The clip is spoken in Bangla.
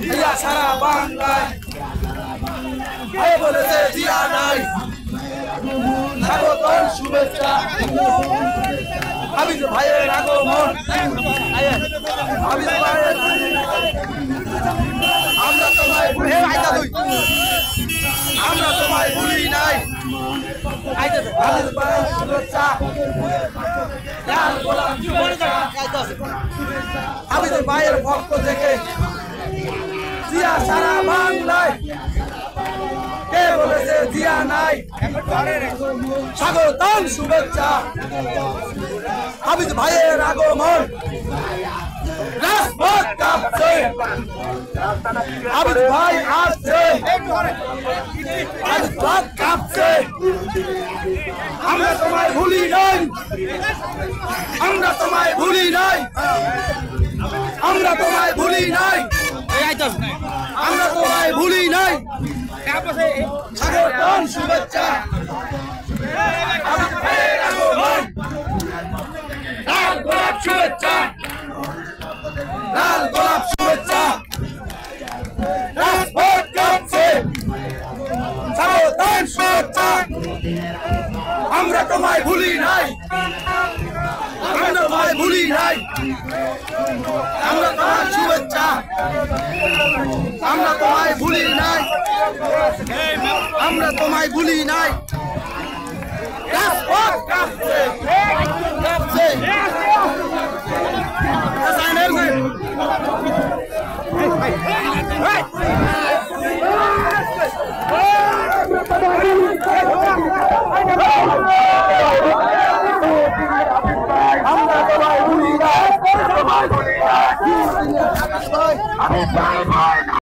জিয়া সারা বাংলায় বলেছে জিয়া নাই স্বাগতম শুভেচ্ছা হাবিজ ভাইয়ের আগমন হাবিজ ভাইয়ের আমরা তোমায় ভুলি আমরা তোমায় ভুলি নাই হাবিজ ভাইয়ের শুভেচ্ছা লাল গোলাপ শুভেচ্ছা হাবিজ ভাইয়ের পক্ষ থেকে জিয়া সারা বাংলায় কে বলেছে জিয়া নাই স্বাগতম শুভেচ্ছা হাবিজ ভাইয়ের আগমন রাজপথ কাঁপছে হাবিজ ভাই আসছে রাজপথ কাঁপছে আমরা তোমায় ভুলি নাই আমরা তোমায় ভুলি নাই আমরা তোমায় ভুলি নাই আমরা তোমায় ভুলি নাই স্বাগতম শুভেচ্ছা লাল গোলাপ শুভেচ্ছা লাল গোলাপ শুভেচ্ছা রাজপথ কাঁপছে স্বাগতম শুভেচ্ছা আমরা তোমায় ভুলি নাই আমরা তোমায় ভুলি নাই আমরা তোমার শুভেচ্ছা আমরা তোমায় ভুলি নাই আমরা তোমায় ভুলি নাই রাজপথ কাঁপছে কাঁপছে আমরা তোমায় ভুলি নাই